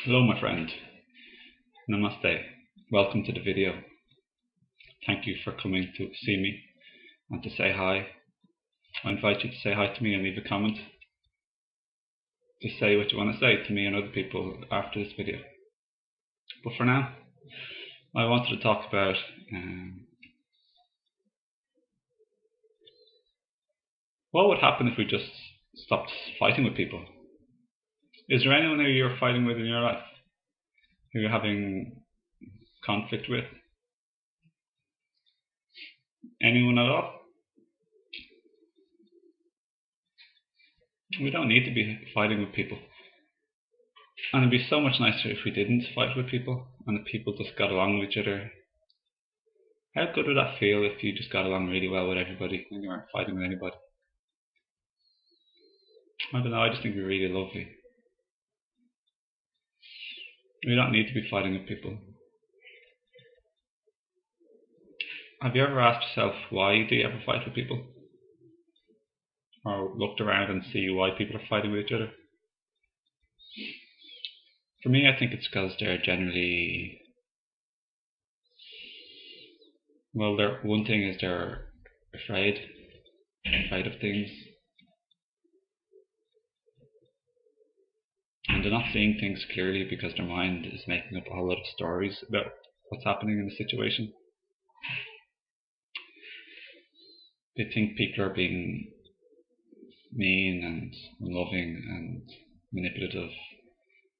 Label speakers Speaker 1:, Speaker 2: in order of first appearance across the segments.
Speaker 1: Hello my friend, Namaste. Welcome to the video. Thank you for coming to see me and to say hi. I invite you to say hi to me and leave a comment. Just say what you want to say to me and other people after this video. But for now, I wanted to talk about what would happen if we just stopped fighting with people. Is there anyone who you're fighting with in your life? Who you're having conflict with? Anyone at all? We don't need to be fighting with people. And it'd be so much nicer if we didn't fight with people and the people just got along with each other. How good would that feel if you just got along really well with everybody and you weren't fighting with anybody? I don't know, I just think it'd be really lovely. We don't need to be fighting with people. Have you ever asked yourself, why do you ever fight with people? Or looked around and see why people are fighting with each other? For me, I think it's because they're generally, well, one thing is they're afraid of things. And they're not seeing things clearly because their mind is making up a whole lot of stories about what's happening in the situation. They think people are being mean and unloving and manipulative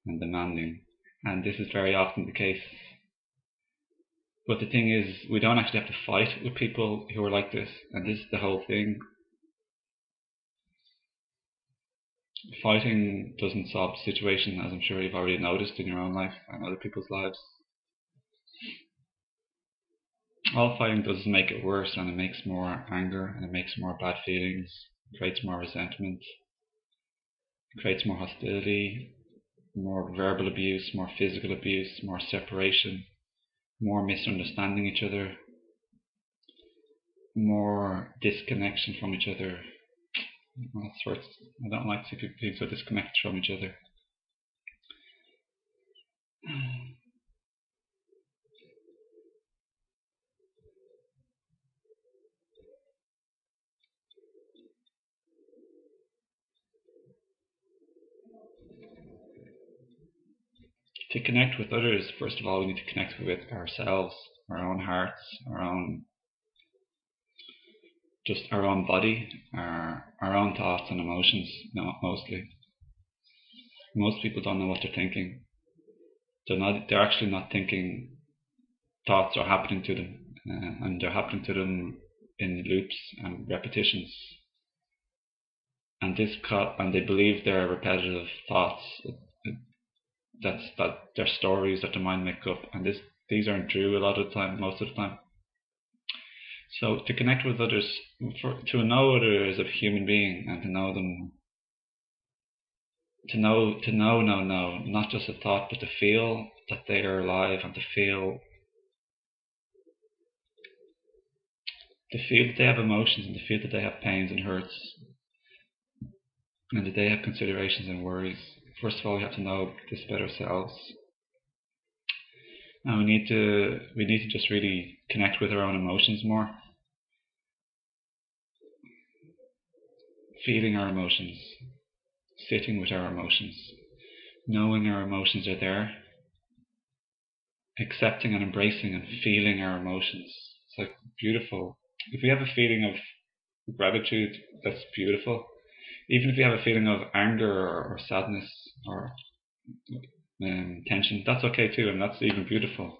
Speaker 1: and demanding, and this is very often the case. But the thing is, we don't actually have to fight with people who are like this, and this is the whole thing. Fighting doesn't solve the situation, as I'm sure you've already noticed in your own life and other people's lives. All fighting does is make it worse, and it makes more anger, and it makes more bad feelings, it creates more resentment, it creates more hostility, more verbal abuse, more physical abuse, more separation, more misunderstanding each other, more disconnection from each other. I don't like to see people being so disconnected from each other. To connect with others, first of all, we need to connect with ourselves, our own hearts, our own body, our own thoughts and emotions. Mostly, most people don't know what they're thinking. They're actually not thinking. Thoughts are happening to them, and they're happening to them in loops and repetitions. And they believe they're repetitive thoughts. That they're stories that the mind makes up, and these aren't true a lot of the time, most of the time. So to connect with others, to know others as a human being, and to know them, to know, not just a thought, but to feel that they are alive, and to feel that they have emotions, and to feel that they have pains and hurts, and that they have considerations and worries. First of all, we have to know this about ourselves. And we need to just really connect with our own emotions more. Feeling our emotions, sitting with our emotions, knowing our emotions are there, accepting and embracing and feeling our emotions. It's like beautiful. If we have a feeling of gratitude, that's beautiful. Even if you have a feeling of anger or sadness or tension, that's okay too, and that's even beautiful.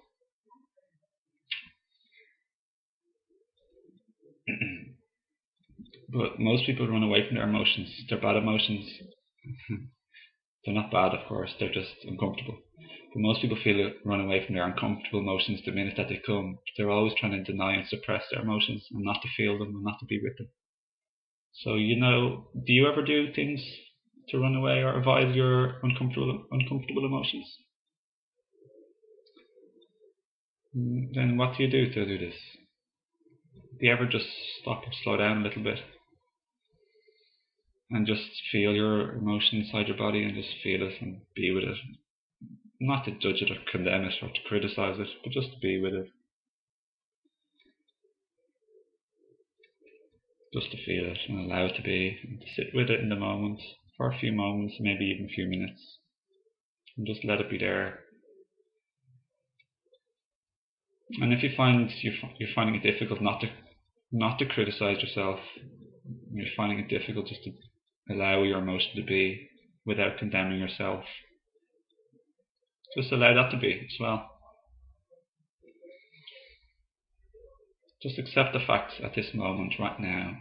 Speaker 1: But most people run away from their emotions. They're bad emotions. They're not bad, of course, they're just uncomfortable. But most people run away from their uncomfortable emotions the minute that they come. They're always trying to deny and suppress their emotions and not to feel them and not to be with them. So, do you ever do things to run away or avoid your uncomfortable emotions? Then what do you do to do this? Do you ever just stop and slow down a little bit and just feel your emotion inside your body and just feel it and be with it? not to judge it or condemn it or to criticize it, but just to be with it. Just to feel it and allow it to be, and to sit with it in the moment for a few moments, maybe even a few minutes, and just let it be there. And if you find you're finding it difficult not to criticize yourself, you're finding it difficult just to allow your emotion to be without condemning yourself, just allow that to be as well. Just accept the fact at this moment, right now,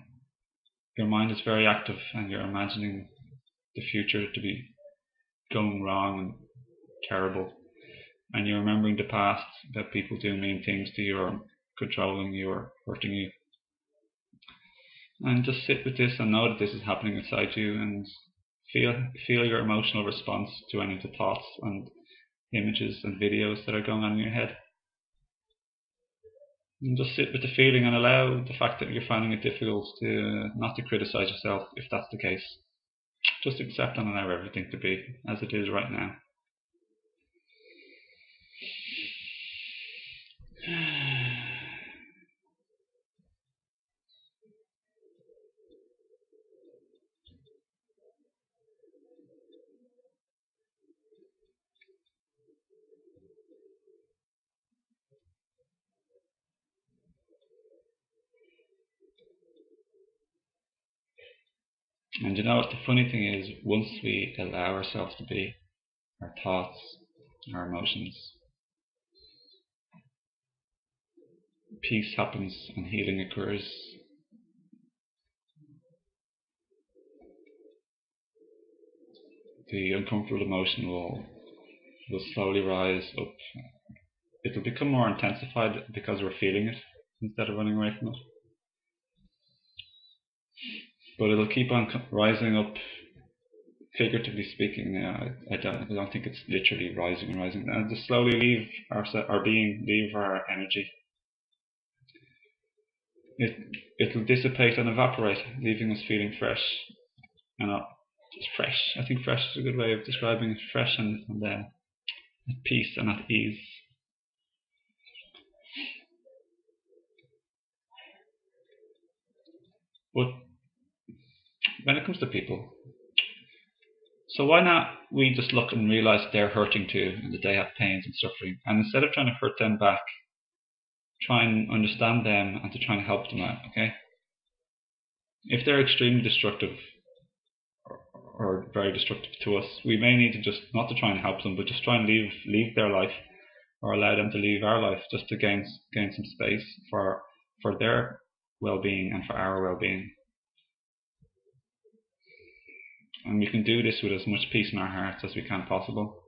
Speaker 1: your mind is very active and you're imagining the future to be going wrong and terrible. And you're remembering the past, that people do mean things to you or controlling you or hurting you. And just sit with this and know that this is happening inside you, and feel your emotional response to any of the thoughts and images and videos that are going on in your head. And just sit with the feeling and allow the fact that you're finding it difficult to not to criticize yourself if that's the case. Just accept and allow everything to be as it is right now. And you know what the funny thing is, once we allow ourselves to be, our thoughts, our emotions, peace happens and healing occurs. The uncomfortable emotion will slowly rise up. It'll become more intensified because we're feeling it instead of running away from it. But it'll keep on rising up, figuratively speaking. I don't think it's literally rising and rising. And just slowly leave our being, leave our energy. It'll dissipate and evaporate, leaving us feeling fresh and just fresh. I think fresh is a good way of describing it. Fresh and at peace and at ease. But when it comes to people, so why not we just look and realize they're hurting too, and that they have pains and suffering, and instead of trying to hurt them back, try and understand them and to try and help them out. Okay, if they're extremely destructive or very destructive to us, we may need to just not to try and help them, but just try and leave their life, or allow them to leave our life, just to gain some space for their well-being and for our well-being. And we can do this with as much peace in our hearts as we can possible,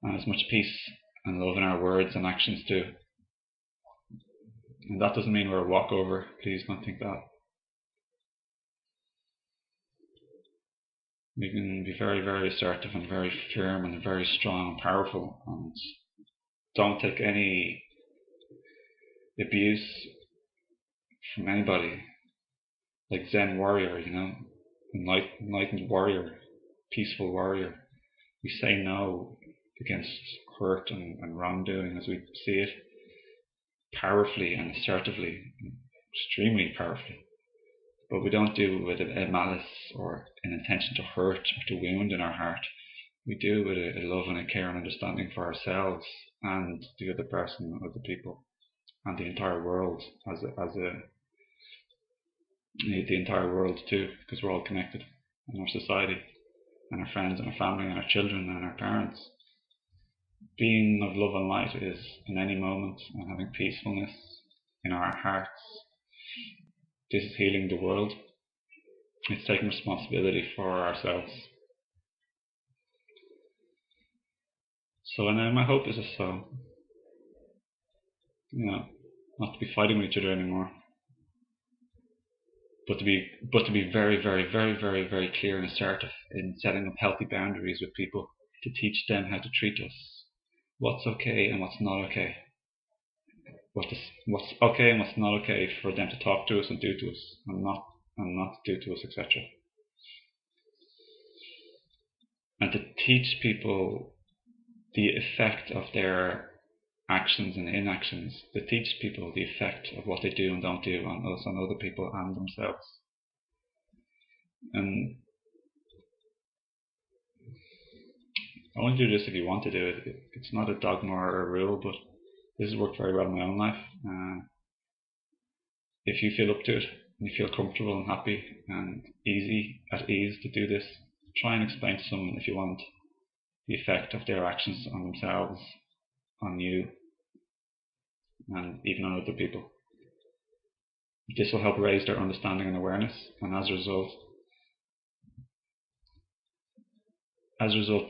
Speaker 1: and as much peace and love in our words and actions too. And that doesn't mean we're a walkover, please don't think that. We can be very, very assertive and very firm and very strong and powerful, and don't take any abuse from anybody. Like Zen warrior, enlightened warrior, peaceful warrior. We say no against hurt and wrongdoing as we see it, powerfully and assertively, extremely powerfully. But we don't do it with a malice or an intention to hurt or to wound in our heart. We do it with a love and a care and understanding for ourselves and the other person, other people, and the entire world the entire world too, because we're all connected in our society and our friends and our family and our children and our parents. Being of love and light is in any moment, and having peacefulness in our hearts. This is healing the world. It's taking responsibility for ourselves. So, and my hope is just not to be fighting with each other anymore, but to be very, very, very, very, very clear and assertive in setting up healthy boundaries with people, to teach them how to treat us, what's okay and what's not okay, what's okay and what's not okay for them to talk to us and do to us, and not do to us, etc. And to teach people the effect of their actions and inactions, to teach people the effect of what they do and don't do on us, on other people and themselves. And only do this if you want to do it. It's not a dogma or a rule, but this has worked very well in my own life. If you feel up to it, and you feel comfortable and happy and at ease to do this, try and explain to someone, if you want, the effect of their actions on themselves, on you, and even on other people. This will help raise their understanding and awareness, and as a result,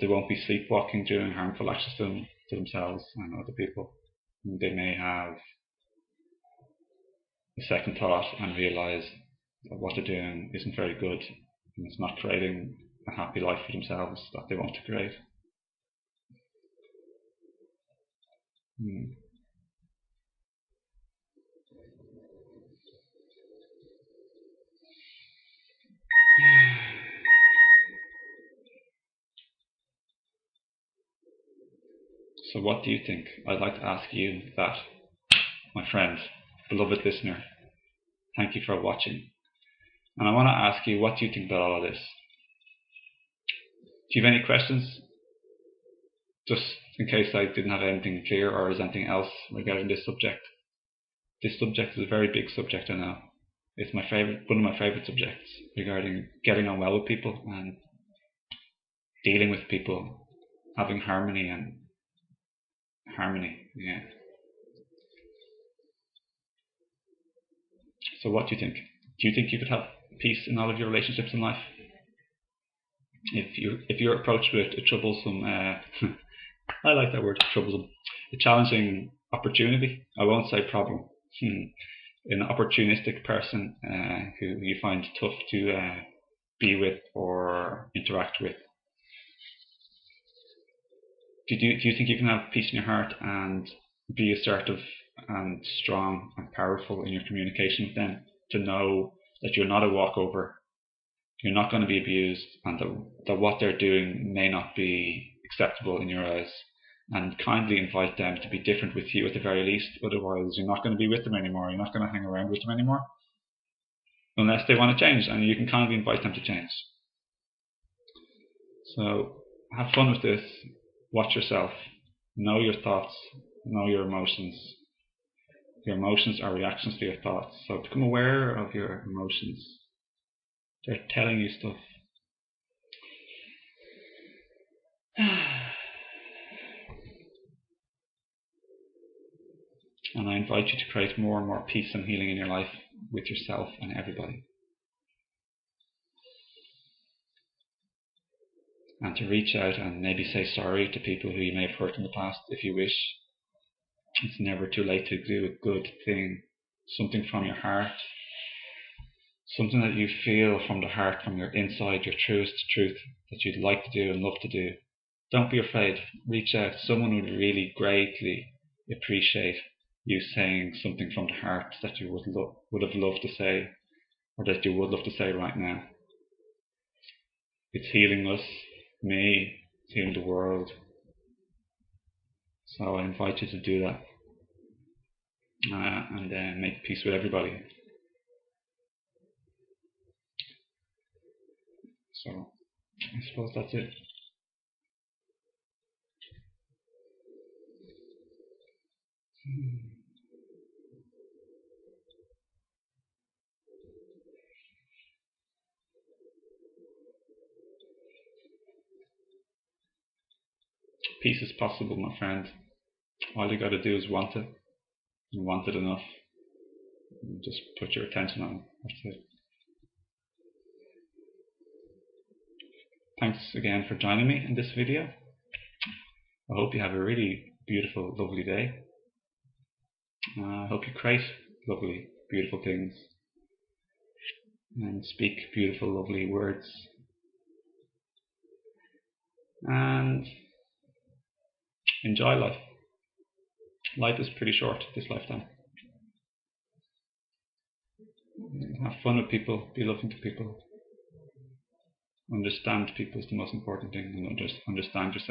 Speaker 1: they won't be sleepwalking, doing harmful actions to themselves and other people. They may have a second thought and realize that what they're doing isn't very good, and it's not creating a happy life for themselves that they want to create. So what do you think? I'd like to ask you that, my friend, beloved listener. Thank you for watching. And I want to ask you, what do you think about all of this? Do you have any questions? Just in case I didn't have anything clear, or is anything else regarding this subject. This subject is a very big subject, I know. It's one of my favorite subjects, regarding getting on well with people and dealing with people, having harmony. Yeah. So what do you think? Do you think you could have peace in all of your relationships in life? If you're approached with a troublesome, I like that word, troublesome, a challenging opportunity, I won't say problem, an opportunistic person who you find tough to be with or interact with, do you think you can have peace in your heart and be assertive and strong and powerful in your communication with them, to know that you're not a walkover, you're not going to be abused, and that what they're doing may not be acceptable in your eyes, and kindly invite them to be different with you at the very least? Otherwise, you're not going to be with them anymore, you're not going to hang around with them anymore, unless they want to change, and you can kindly invite them to change. So have fun with this. Watch yourself. Know your thoughts. Know your emotions. Your emotions are reactions to your thoughts. So become aware of your emotions. They're telling you stuff. And I invite you to create more and more peace and healing in your life, with yourself and everybody. And to reach out and maybe say sorry to people who you may have hurt in the past, if you wish. It's never too late to do a good thing, something from your heart, something that you feel from the heart, from your inside, your truest truth, that you'd like to do and love to do. Don't be afraid. Reach out. Someone would really greatly appreciate you saying something from the heart that you would have loved to say, or that you would love to say right now. It's healing us, me, it's healing the world. So I invite you to do that, and make peace with everybody. So I suppose that's it. Peace is possible, my friend. All you got to do is want it, and want it enough. And just put your attention on it. That's it. Thanks again for joining me in this video. I hope you have a really beautiful, lovely day. I hope you create lovely, beautiful things and speak beautiful, lovely words. And enjoy life. Life is pretty short, this lifetime. Have fun with people, be loving to people. Understand people is the most important thing, and understand yourself.